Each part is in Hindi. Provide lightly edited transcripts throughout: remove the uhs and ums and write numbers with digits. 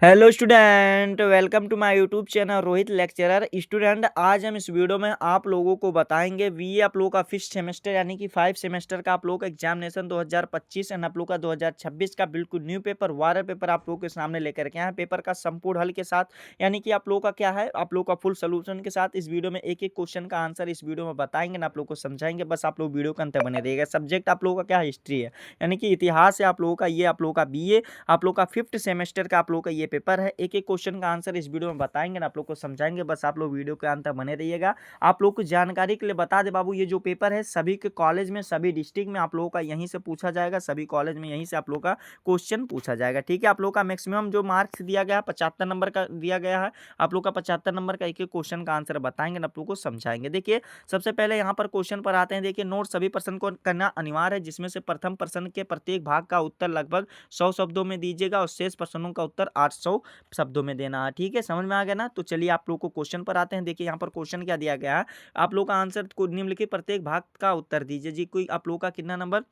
Hello student, welcome to my YouTube channel Rohit lecturer. Student, आज हम इस वीडियो में आप लोगों को बताएंगे बीए आप लोगों का फिफ्थ सेमेस्टर यानी कि 5 सेमेस्टर का आप लोगों का एग्जामिनेशन 2025 एंड आप लोगों का 2026 का बिल्कुल न्यू पेपर वायर पेपर आप लोगों के सामने लेकर के आए हैं। पेपर का संपूर्ण हल के साथ, यानी कि आप लोगों का क्या है, आप लोगों का फुल सोल्यूशन के साथ इस वीडियो में एक एक क्वेश्चन का आंसर इस वीडियो में बताएंगे ना, आप लोग को समझाएंगे। बस आप लोग वीडियो के अंत बने रहिएगा। सब्जेक्ट आप लोगों का क्या हिस्ट्री है, यानी कि इतिहास है आप लोगों का। ये आप लोगों का बीए आप लोग का फिफ्थ सेमेस्टर का आप लोग का ये पेपर है। एक एक क्वेश्चन का आंसर इस वीडियो में बताएंगे ना, आप लोग को समझाएंगे। बस आप लोग वीडियो के अंत तक बने रहिएगा। आप लोग को जानकारी के लिए बता दे बाबू, ये जो पेपर है सभी के कॉलेज में, सभी डिस्ट्रिक्ट में आप लोगों का यहीं से पूछा जाएगा। सभी कॉलेज में यहीं से आप लोग का क्वेश्चन पूछा जाएगा। ठीक है, आप लोग का मैक्सिमम जो मार्क्स दिया गया है 75 नंबर का दिया गया है। आप लोग का 75 नंबर का एक एक क्वेश्चन का आंसर बताएंगे ना, आप लोग को समझाएंगे। देखिए, सबसे पहले यहाँ पर क्वेश्चन पर आते हैं। देखिए, नोट सभी प्रश्न को करना अनिवार्य है, जिसमें से प्रथम प्रश्न के प्रत्येक भाग का उत्तर लगभग 100 शब्दों में दीजिएगा और शेष प्रश्नों का उत्तर 800 शब्दों में देना है। ठीक है, समझ में आ गया ना। तो चलिए आप लोग को क्वेश्चन पर आते हैं। देखिए, यहाँ पर क्वेश्चन क्या दिया गया है। आप लोग का आंसर को निम्नलिखित प्रत्येक भाग का उत्तर दीजिए जी। कोई आप लोग का कितना नंबर,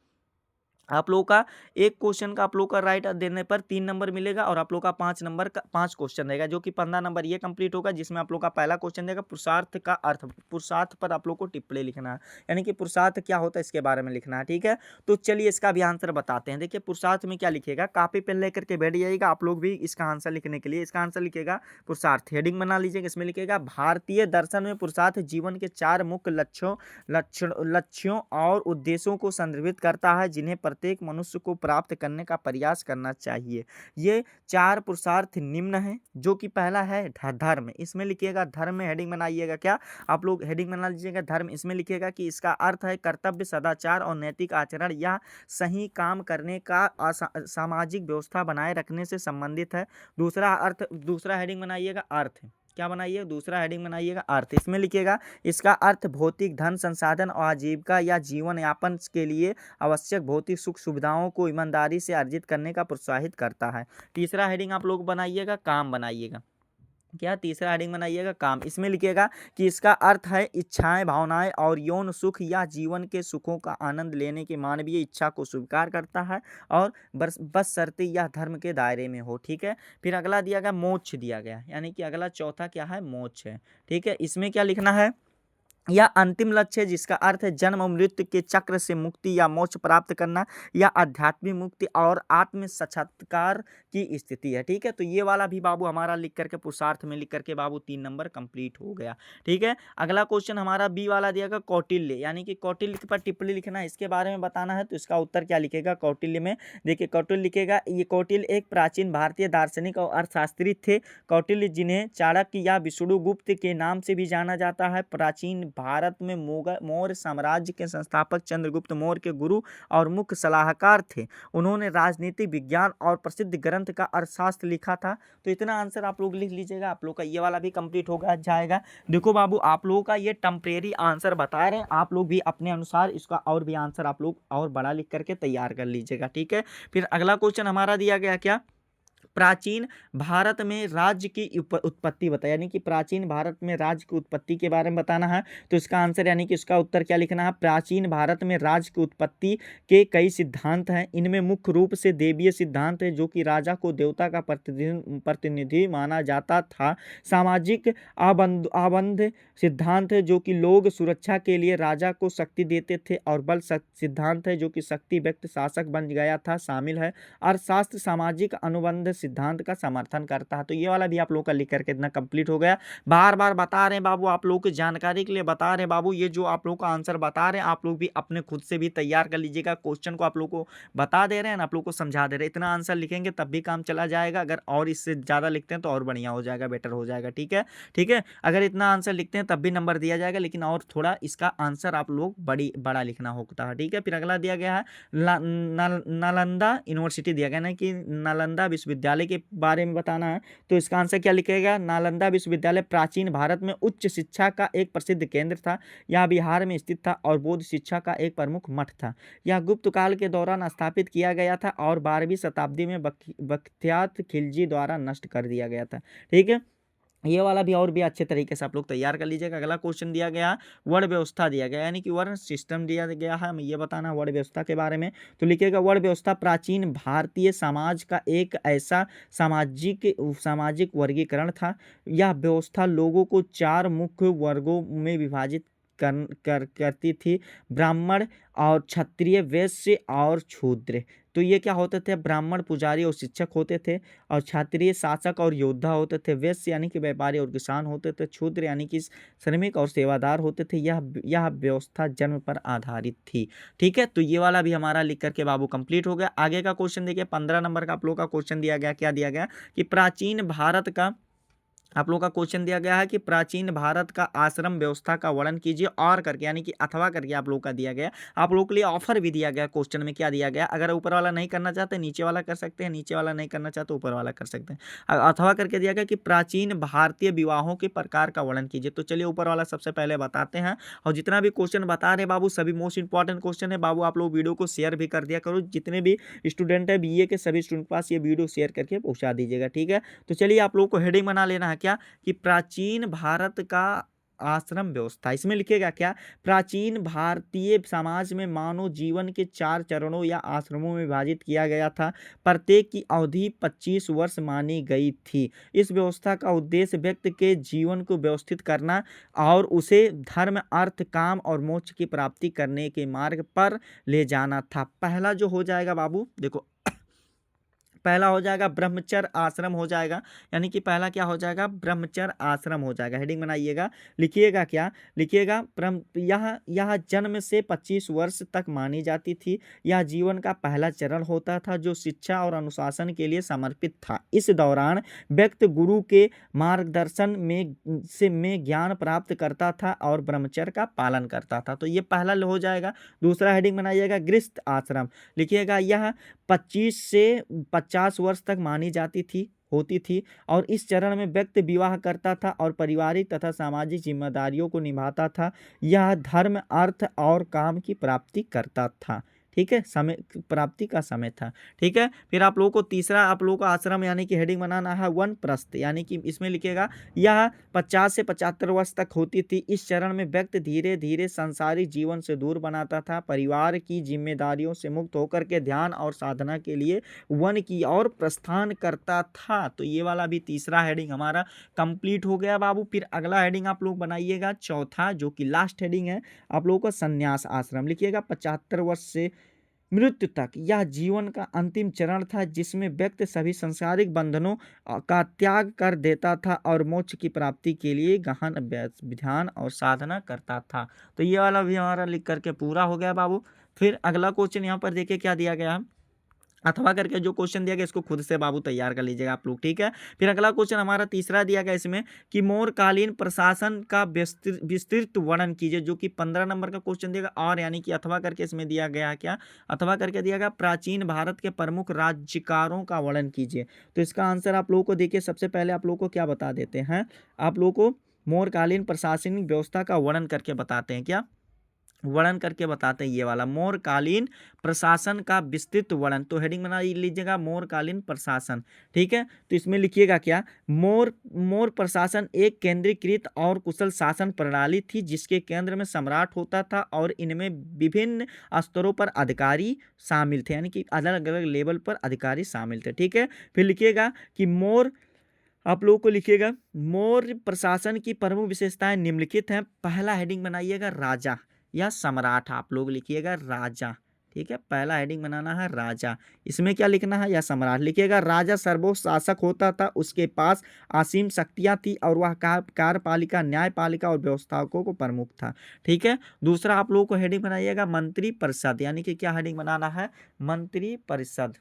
आप लोगों का एक क्वेश्चन का आप लोग का राइट देने पर 3 नंबर मिलेगा और आप लोग का 5 नंबर का 5 क्वेश्चन रहेगा, जो कि 15 नंबर ये कंप्लीट होगा, जिसमें आप लोग का पहला क्वेश्चन देगा पुरुषार्थ का अर्थ। पुरुषार्थ पर आप लोग को टिप्पणी लिखना है, यानी कि पुरुषार्थ क्या होता है इसके बारे में लिखना है। ठीक है, तो चलिए इसका भी आंसर बताते हैं। देखिए, पुरुषार्थ में क्या लिखेगा, कॉपी पेन लेकर के बैठ जाइएगा आप लोग भी इसका आंसर लिखने के लिए। इसका आंसर लिखेगा पुरुषार्थ, हेडिंग बना लीजिएगा। इसमें लिखेगा भारतीय दर्शन में पुरुषार्थ जीवन के 4 मुख्य लक्ष्यों और उद्देश्यों को संदर्भित करता है, जिन्हें प्रत्येक मनुष्य को प्राप्त करने का प्रयास करना चाहिए। ये 4 पुरुषार्थ निम्न हैं, जो कि पहला है धर्म। इसमें लिखिएगा धर्म में हेडिंग बनाइएगा। क्या आप लोग हेडिंग बना लीजिएगा धर्म। इसमें लिखिएगा कि इसका अर्थ है कर्तव्य, सदाचार और नैतिक आचरण या सही काम करने का सामाजिक व्यवस्था बनाए रखने से संबंधित है। दूसरा अर्थ, दूसरा हेडिंग बनाइएगा अर्थ। क्या बनाइए, दूसरा हेडिंग बनाइएगा अर्थ। इसमें लिखिएगा इसका अर्थ भौतिक धन संसाधन और आजीविका या जीवन यापन के लिए आवश्यक भौतिक सुख सुविधाओं को ईमानदारी से अर्जित करने का प्रोत्साहित करता है। तीसरा हेडिंग आप लोग बनाइएगा काम बनाइएगा। क्या, तीसरा हेडिंग बनाइएगा काम। इसमें लिखिएगा कि इसका अर्थ है इच्छाएं, भावनाएं और यौन सुख या जीवन के सुखों का आनंद लेने की मानवीय इच्छा को स्वीकार करता है और बस शर्ते यह धर्म के दायरे में हो। ठीक है, फिर अगला दिया गया मोक्ष दिया गया, यानी कि अगला चौथा क्या है, मोक्ष है। ठीक है, इसमें क्या लिखना है, यह अंतिम लक्ष्य है, जिसका अर्थ है जन्म और मृत्यु के चक्र से मुक्ति या मोक्ष प्राप्त करना या आध्यात्मिक मुक्ति और आत्म साक्षात्कार की स्थिति है। ठीक है, तो ये वाला भी बाबू हमारा लिख करके पुरुषार्थ में लिख करके बाबू 3 नंबर कंप्लीट हो गया। ठीक है, अगला क्वेश्चन हमारा बी वाला दिया गया कौटिल्य, यानी कि कौटिल्य पर टिप्पणी लिखना है, इसके बारे में बताना है। तो इसका उत्तर क्या लिखेगा कौटिल्य में। देखिए, कौटिल्य लिखेगा, ये कौटिल्य एक प्राचीन भारतीय दार्शनिक और अर्थशास्त्री थे। कौटिल्य, जिन्हें चाणक्य या विष्णुगुप्त के नाम से भी जाना जाता है, प्राचीन भारत में मौर्य साम्राज्य के संस्थापक चंद्रगुप्त मौर्य के गुरु और मुख्य सलाहकार थे। उन्होंने राजनीति विज्ञान और प्रसिद्ध ग्रंथ का अर्थशास्त्र लिखा था। तो इतना आंसर आप लोग लिख लीजिएगा। आप लोग का ये वाला भी कंप्लीट होगा जाएगा। देखो बाबू, आप लोगों का ये टेम्परेरी आंसर बता रहे हैं, आप लोग भी अपने अनुसार इसका और भी आंसर आप लोग और बड़ा लिख करके तैयार कर लीजिएगा। ठीक है, फिर अगला क्वेश्चन हमारा दिया गया क्या, प्राचीन भारत में राज्य की उत्पत्ति बताया, यानी कि प्राचीन भारत में राज्य की उत्पत्ति के बारे में बताना है। तो इसका आंसर यानी कि इसका उत्तर क्या लिखना है, प्राचीन भारत में राज्य की उत्पत्ति के कई सिद्धांत हैं। इनमें मुख्य रूप से देवीय सिद्धांत है, जो कि राजा को देवता का प्रतिनिधि माना जाता था। सामाजिक आबंध सिद्धांत है, जो कि लोग सुरक्षा के लिए राजा को शक्ति देते थे। और बल सिद्धांत है, जो कि शक्ति व्यक्ति शासक बन गया था, शामिल है। अर्थशास्त्र सामाजिक अनुबंध सिद्धांत का समर्थन करता है। तो ये वाला भी आप लोग का लिख करके इतना कंप्लीट हो गया। बार बार बता रहे हैं बाबू, आप लोगों की जानकारी के लिए बता रहे हैं बाबू, ये जो आप लोग का आंसर बता रहे हैं आप लोग भी अपने खुद से भी तैयार कर लीजिएगा। क्वेश्चन को आप लोग को बता दे रहे हैं, आप लोग को समझा दे रहे हैं। इतना आंसर लिखेंगे तब भी काम चला जाएगा। अगर और इससे ज़्यादा लिखते हैं तो और बढ़िया हो जाएगा, बेटर हो जाएगा। ठीक है, ठीक है, अगर इतना आंसर लिखते हैं तब भी नंबर दिया जाएगा, लेकिन और थोड़ा इसका आंसर आप लोग बड़ा लिखना होता है। ठीक है, फिर अगला दिया गया है नालंदा यूनिवर्सिटी दिया गया ना, कि नालंदा विश्वविद्यालय के बारे में बताना है। तो इसका आंसर क्या लिखेगा, नालंदा विश्वविद्यालय प्राचीन भारत में उच्च शिक्षा का एक प्रसिद्ध केंद्र था। यह बिहार में स्थित था और बौद्ध शिक्षा का एक प्रमुख मठ था। यह गुप्त काल के दौरान स्थापित किया गया था और 12वीं शताब्दी में बख्तियार खिलजी द्वारा नष्ट कर दिया गया था। ठीक है, ये वाला भी और भी अच्छे तरीके से आप लोग तैयार कर लीजिएगा। अगला क्वेश्चन दिया गया, वर्ण व्यवस्था दिया गया, यानी कि वर्ण सिस्टम दिया गया है, हमें ये बताना वर्ण व्यवस्था के बारे में। तो लिखिएगा, वर्ण व्यवस्था प्राचीन भारतीय समाज का एक ऐसा सामाजिक सामाजिक वर्गीकरण था। यह व्यवस्था लोगों को चार मुख्य वर्गों में विभाजित करती थी: ब्राह्मण और क्षत्रिय, वैश्य और शूद्र। तो ये क्या होते थे? ब्राह्मण पुजारी और शिक्षक होते थे, और क्षत्रिय शासक और योद्धा होते थे, वैश्य यानी कि व्यापारी और किसान होते थे, शूद्र यानी कि श्रमिक और सेवादार होते थे। यह व्यवस्था जन्म पर आधारित थी। ठीक है, तो ये वाला भी हमारा लिख करके बाबू कंप्लीट हो गया। आगे का क्वेश्चन देखिए, 15 नंबर का आप लोग का क्वेश्चन दिया गया। क्या दिया गया कि प्राचीन भारत का आप लोग का क्वेश्चन दिया गया है कि प्राचीन भारत का आश्रम व्यवस्था का वर्णन कीजिए, और करके यानी कि अथवा करके आप लोग का दिया गया। आप लोग के लिए ऑफर भी दिया गया क्वेश्चन में। क्या दिया गया? अगर ऊपर वाला नहीं करना चाहते नीचे वाला कर सकते हैं, नीचे वाला नहीं करना चाहते ऊपर वाला कर सकते हैं। अथवा करके दिया गया कि प्राचीन भारतीय विवाहों के प्रकार का वर्णन कीजिए। तो चलिए ऊपर वाला सबसे पहले बताते हैं, और जितना भी क्वेश्चन बता रहे बाबू सभी मोस्ट इंपॉर्टेंट क्वेश्चन है बाबू। आप लोग वीडियो को शेयर भी कर दिया करो, जितने भी स्टूडेंट है बीए के सभी स्टूडेंट के पास ये वीडियो शेयर करके पहुंचा दीजिएगा। ठीक है, तो चलिए आप लोग को हेडिंग बना लेना है क्या कि प्राचीन भारत का आश्रम व्यवस्था। इसमें लिखेगा क्या? प्राचीन भारतीय समाज में मानव जीवन के 4 चरणों या आश्रमों में विभाजित किया गया था। प्रत्येक की अवधि 25 वर्ष मानी गई थी। इस व्यवस्था का उद्देश्य व्यक्ति के जीवन को व्यवस्थित करना और उसे धर्म, अर्थ, काम और मोक्ष की प्राप्ति करने के मार्ग पर ले जाना था। पहला जो हो जाएगा बाबू, देखो पहला हो जाएगा ब्रह्मचर्य आश्रम हो जाएगा, यानी कि पहला क्या हो जाएगा? ब्रह्मचर्य आश्रम हो जाएगा। हेडिंग बनाइएगा, लिखिएगा क्या? लिखिएगा यह जन्म से 25 वर्ष तक मानी जाती थी। यह जीवन का पहला चरण होता था जो शिक्षा और अनुशासन के लिए समर्पित था। इस दौरान व्यक्ति गुरु के मार्गदर्शन में ज्ञान प्राप्त करता था और ब्रह्मचर्य का पालन करता था। तो ये पहला हो जाएगा। दूसरा हेडिंग बनाइएगा, गृहस्थ आश्रम। लिखिएगा, यह 25 से 50 वर्ष तक मानी होती थी, और इस चरण में व्यक्ति विवाह करता था और पारिवारिक तथा सामाजिक जिम्मेदारियों को निभाता था। यह धर्म, अर्थ और काम की प्राप्ति करता था। ठीक है, समय प्राप्ति का समय था। ठीक है, फिर आप लोगों को तीसरा आप लोगों का आश्रम यानी कि हेडिंग बनाना है वानप्रस्थ, यानी कि इसमें लिखेगा यह 50 से 75 वर्ष तक होती थी। इस चरण में व्यक्ति धीरे धीरे सांसारिक जीवन से दूर बनाता था, परिवार की जिम्मेदारियों से मुक्त होकर के ध्यान और साधना के लिए वन की ओर प्रस्थान करता था। तो ये वाला भी तीसरा हेडिंग हमारा कंप्लीट हो गया बाबू। फिर अगला हेडिंग आप लोग बनाइएगा चौथा, जो कि लास्ट हेडिंग है आप लोगों का संन्यास आश्रम। लिखिएगा, 75 वर्ष से मृत्यु तक यह जीवन का अंतिम चरण था, जिसमें व्यक्ति सभी सांसारिक बंधनों का त्याग कर देता था और मोक्ष की प्राप्ति के लिए गहन अभ्यास, ध्यान और साधना करता था। तो ये वाला भी हमारा लिख करके पूरा हो गया बाबू। फिर अगला क्वेश्चन यहाँ पर देखिए क्या दिया गया है, अथवा करके जो क्वेश्चन दिया गया इसको खुद से बाबू तैयार कर लीजिएगा आप लोग। ठीक है, फिर अगला क्वेश्चन हमारा तीसरा दिया गया इसमें कि मौर्यकालीन प्रशासन का विस्तृत वर्णन कीजिए, जो कि 15 नंबर का क्वेश्चन देगा। और यानी कि अथवा करके इसमें दिया गया क्या? अथवा करके दिया गया प्राचीन भारत के प्रमुख राज्यकारों का वर्णन कीजिए। तो इसका आंसर आप लोगों को देखिए, सबसे पहले आप लोगों को क्या बता देते हैं, आप लोगों को मौर्यकालीन प्रशासनिक व्यवस्था का वर्णन करके बताते हैं। क्या वर्णन करके बताते हैं? ये वाला मौर्यकालीन प्रशासन का विस्तृत वर्णन। तो हेडिंग बना लीजिएगा मौर्यकालीन प्रशासन। ठीक है, तो इसमें लिखिएगा क्या? मौर्य प्रशासन एक केंद्रीकृत और कुशल शासन प्रणाली थी, जिसके केंद्र में सम्राट होता था और इनमें विभिन्न स्तरों पर अधिकारी शामिल थे, यानी कि अलग अलग लेवल पर अधिकारी शामिल थे। ठीक है, फिर लिखिएगा कि मौर्य आप लोगों को लिखिएगा मौर्य प्रशासन की प्रमुख विशेषताएं निम्नलिखित हैं। पहला हेडिंग बनाइएगा राजा या सम्राट, आप लोग लिखिएगा राजा। ठीक है, पहला हेडिंग बनाना है राजा, इसमें क्या लिखना है? या सम्राट। लिखिएगा, राजा सर्वोच्च शासक होता था, उसके पास असीम शक्तियां थी और वह कार्यपालिका, न्यायपालिका और व्यवस्थापकों को प्रमुख था। ठीक है, दूसरा आप लोगों को हेडिंग बनाइएगा मंत्री परिषद, यानी कि क्या हेडिंग बनाना है? मंत्री परिषद।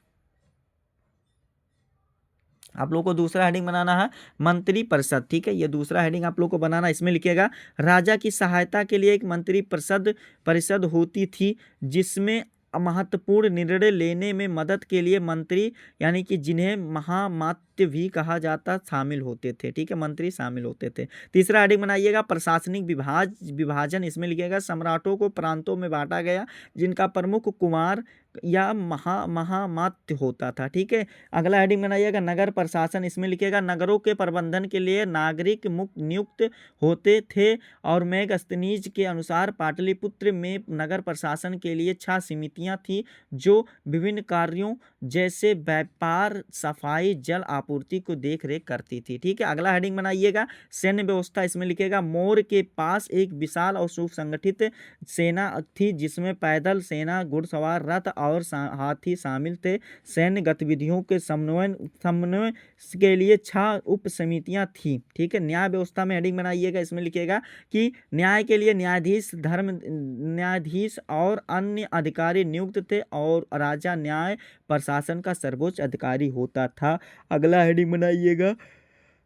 आप लोगों को दूसरा हेडिंग बनाना है मंत्री परिषद। ठीक है, ये दूसरा हेडिंग आप लोगों को बनाना, इसमें लिखिएगा राजा की सहायता के लिए एक मंत्री परिषद होती थी, जिसमें महत्वपूर्ण निर्णय लेने में मदद के लिए मंत्री, यानी कि जिन्हें महामात्य भी कहा जाता, शामिल होते थे। ठीक है, मंत्री शामिल होते थे। तीसरा हेडिंग बनाइएगा प्रशासनिक विभाजन, इसमें लिखिएगा सम्राटों को प्रांतों में बांटा गया, जिनका प्रमुख कुमार या महामात्य होता था। ठीक है, अगला हेडिंग बनाइएगा नगर प्रशासन। इसमें लिखिएगा नगरों के प्रबंधन के लिए नागरिक मुक्त नियुक्त होते थे और मेगस्थनीज के अनुसार पाटलिपुत्र में नगर प्रशासन के लिए 6 समितियां थी जो विभिन्न कार्यों जैसे व्यापार, सफाई, जल आपूर्ति को देख रेख करती थी। ठीक है, अगला हेडिंग बनाइएगा सैन्य व्यवस्था। इसमें लिखिएगा मोर के पास एक विशाल और सुसंगठित सेना थी जिसमें पैदल सेना, घुड़सवार, रथ और हाथी शामिल थे। सैन्य गतिविधियों के समन्वय के लिए 6 उप समितियां थी। ठीक है, न्याय व्यवस्था में हेडिंग बनाइएगा। इसमें लिखिएगा कि न्याय के लिए न्यायाधीश, धर्म न्यायाधीश और अन्य अधिकारी नियुक्त थे और राजा न्याय प्रशासन का सर्वोच्च अधिकारी होता था। अगला हेडिंग बनाइएगा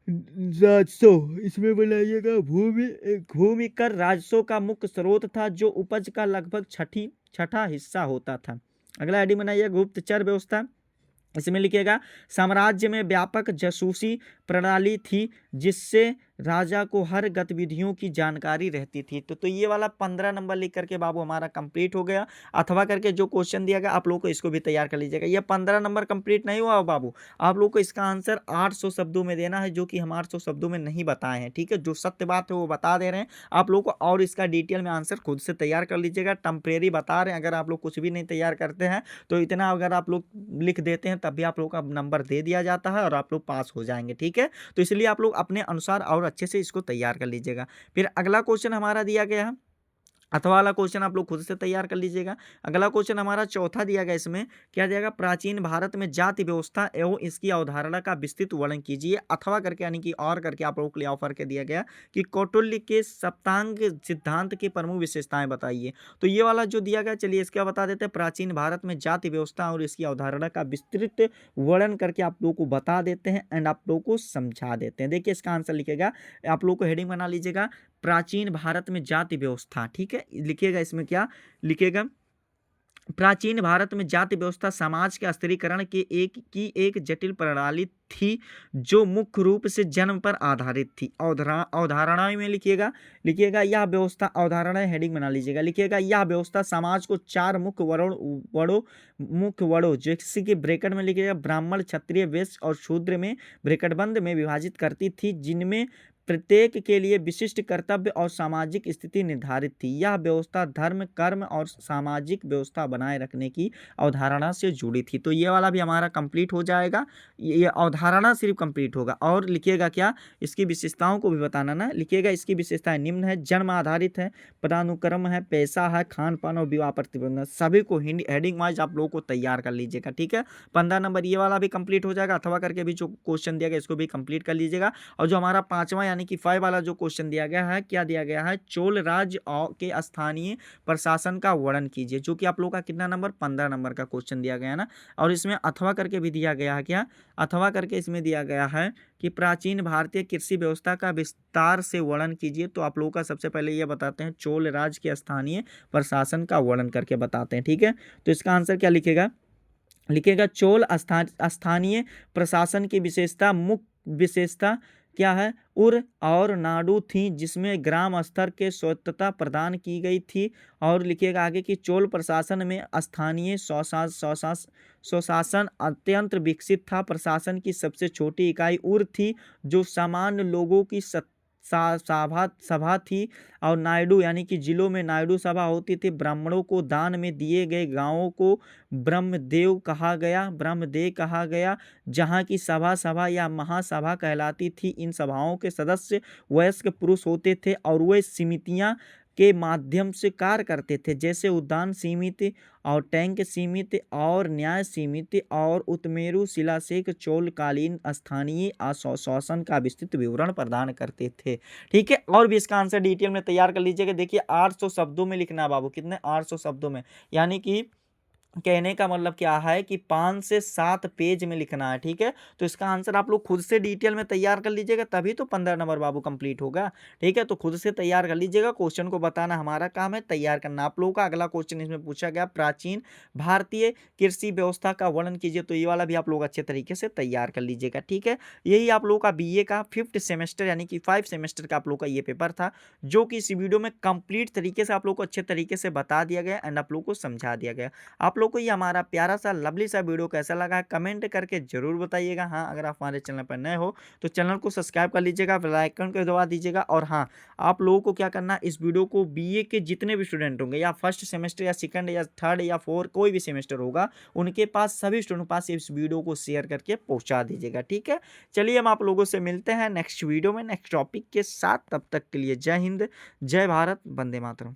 राजस्व। इसमें बनाइएगा भूमि कर राजस्व का मुख्य स्रोत था जो उपज का लगभग छठा हिस्सा होता था। अगला हेडिंग बनाइएगा गुप्तचर व्यवस्था। इसमें लिखिएगा साम्राज्य में व्यापक जासूसी प्रणाली थी जिससे राजा को हर गतिविधियों की जानकारी रहती थी। तो ये वाला 15 नंबर लिख करके बाबू हमारा कंप्लीट हो गया। अथवा करके जो क्वेश्चन दिया गया आप लोग को इसको भी तैयार कर लीजिएगा। ये 15 नंबर कंप्लीट नहीं हुआ बाबू, आप लोग को इसका आंसर 800 शब्दों में देना है जो कि हम 800 शब्दों में नहीं बताए हैं। ठीक है, जो सत्य बात है वो बता दे रहे हैं आप लोग को, और इसका डिटेल में आंसर खुद से तैयार कर लीजिएगा। टेम्परेरी बता रहे हैं, अगर आप लोग कुछ भी नहीं तैयार करते हैं तो इतना अगर आप लोग लिख देते हैं तब भी आप लोग का नंबर दे दिया जाता है और आप लोग पास हो जाएंगे। ठीक है, तो इसलिए आप लोग अपने अनुसार और अच्छे से इसको तैयार कर लीजिएगा। फिर अगला क्वेश्चन हमारा दिया गया है, अथवा वाला क्वेश्चन आप लोग खुद से तैयार कर लीजिएगा। अगला क्वेश्चन हमारा चौथा दिया गया, इसमें क्या दिया गया प्राचीन भारत में जाति व्यवस्था एवं इसकी अवधारणा का विस्तृत वर्णन कीजिए। अथवा करके यानी कि और करके आप लोगों के लिए ऑफर के दिया गया कि कौटिल्य के सप्तांग सिद्धांत की प्रमुख विशेषताएं बताइए। तो ये वाला जो दिया गया, चलिए इसका बता देते हैं। प्राचीन भारत में जाति व्यवस्था और इसकी अवधारणा का विस्तृत वर्णन करके आप लोगों को बता देते हैं एंड आप लोगों को समझा देते हैं। देखिए इसका आंसर लिखेगा, आप लोग को हेडिंग बना लीजिएगा प्राचीन भारत में जाति व्यवस्था। ठीक है, लिखिएगा इसमें क्या लिखिएगा, प्राचीन भारत में जाति व्यवस्था समाज के स्त्रीकरण की एक जटिल प्रणाली थी जो मुख्य रूप से जन्म पर आधारित थी। अवधारणा में लिखिएगा यह व्यवस्था, अवधारणा हेडिंग बना लीजिएगा। लिखिएगा यह व्यवस्था समाज को 4 मुख्य वर्णों जैसे कि ब्रैकेट में लिखिएगा ब्राह्मण, क्षत्रिय, वैश्य और शूद्र में ब्रैकेट बंद में विभाजित करती थी, जिनमें प्रत्येक के लिए विशिष्ट कर्तव्य और सामाजिक स्थिति निर्धारित थी। यह व्यवस्था धर्म, कर्म और सामाजिक व्यवस्था बनाए रखने की अवधारणा से जुड़ी थी। तो ये वाला भी हमारा कंप्लीट हो जाएगा, ये अवधारणा सिर्फ कंप्लीट होगा। और लिखिएगा क्या, इसकी विशेषताओं को भी बताना ना। लिखिएगा इसकी विशेषताएं निम्न है, जन्म आधारित है, पदानुक्रम है, पैसा है, खान पान और विवाह प्रतिबंध। सभी को हेडिंग वाइज आप लोगों को तैयार कर लीजिएगा। ठीक है, 15 नंबर ये वाला भी कंप्लीट हो जाएगा। अथवा करके भी जो क्वेश्चन दिया गया इसको भी कंप्लीट कर लीजिएगा। और जो हमारा 5वां यानी कि 5 वाला जो क्वेश्चन दिया गया है, क्या दिया गया है, चोल राज्य के स्थानीय प्रशासन का वर्णन कीजिए, जो कि आप लोग का कितना नंबर 15 नंबर का क्वेश्चन दिया गया है ना। और इसमें अथवा करके भी दिया गया है, क्या अथवा करके इसमें दिया गया है कि प्राचीन भारतीय कृषि व्यवस्था का विस्तार से वर्णन कीजिए। तो आप लोगों का सबसे पहले ये बताते हैं चोल राज्य के स्थानीय प्रशासन का वर्णन करके बताते हैं। ठीक है, तो इसका आंसर क्या लिखेगा चोल स्थानीय प्रशासन की मुख्य विशेषता क्या है, उर और नाडु थी जिसमें ग्राम स्तर के स्वायत्तता प्रदान की गई थी। और लिखिएगा आगे कि चोल प्रशासन में स्थानीय स्वशासन अत्यंत विकसित था। प्रशासन की सबसे छोटी इकाई उर थी जो सामान्य लोगों की सभा थी। और नायडू यानी कि जिलों में नायडू सभा होती थी। ब्राह्मणों को दान में दिए गए गांवों को ब्रह्मदेव कहा गया, जहाँ की सभा या महासभा कहलाती थी। इन सभाओं के सदस्य वयस्क पुरुष होते थे और वे समितियां के माध्यम से कार्य करते थे, जैसे उद्यान समिति और टैंक समिति और न्याय समिति और उत्मेरु शिलालेख चोलकालीन स्थानीय शासन का विस्तृत विवरण प्रदान करते थे। ठीक है, और भी इसका आंसर डिटेल में तैयार कर लीजिएगा। देखिए 800 शब्दों में लिखना बाबू, कितने 800 शब्दों में, यानी कि कहने का मतलब क्या है कि 5 से 7 पेज में लिखना है। ठीक है, तो इसका आंसर आप लोग खुद से डिटेल में तैयार कर लीजिएगा, तभी तो 15 नंबर बाबू कंप्लीट होगा। ठीक है, तो खुद से तैयार कर लीजिएगा, क्वेश्चन को बताना हमारा काम है, तैयार करना आप लोगों का। अगला क्वेश्चन इसमें पूछा गया प्राचीन भारतीय कृषि व्यवस्था का वर्णन कीजिए। तो ये वाला भी आप लोग अच्छे तरीके से तैयार कर लीजिएगा। ठीक है, यही आप लोगों का BA का 5th सेमेस्टर यानी कि 5 सेमेस्टर का आप लोग का ये पेपर था, जो कि इस वीडियो में कंप्लीट तरीके से आप लोग को अच्छे तरीके से बता दिया गया एंड आप लोग को समझा दिया गया। आप लोग को ये हमारा प्यारा सा लवली सा वीडियो कैसा लगा है कमेंट करके ज़रूर बताइएगा। हाँ, अगर आप हमारे चैनल पर नए हो तो चैनल को सब्सक्राइब कर लीजिएगा, बेल आइकन को दबा दीजिएगा। और हाँ, आप लोगों को क्या करना है, इस वीडियो को बीए के जितने भी स्टूडेंट होंगे या फर्स्ट सेमेस्टर या सेकंड या थर्ड या फोर्थ कोई भी सेमेस्टर होगा, उनके पास सभी स्टूडेंट के पास इस वीडियो को शेयर करके पहुंचा दीजिएगा। ठीक है, चलिए हम आप लोगों से मिलते हैं नेक्स्ट वीडियो में नेक्स्ट टॉपिक के साथ। तब तक के लिए जय हिंद, जय भारत, वंदे मातरम।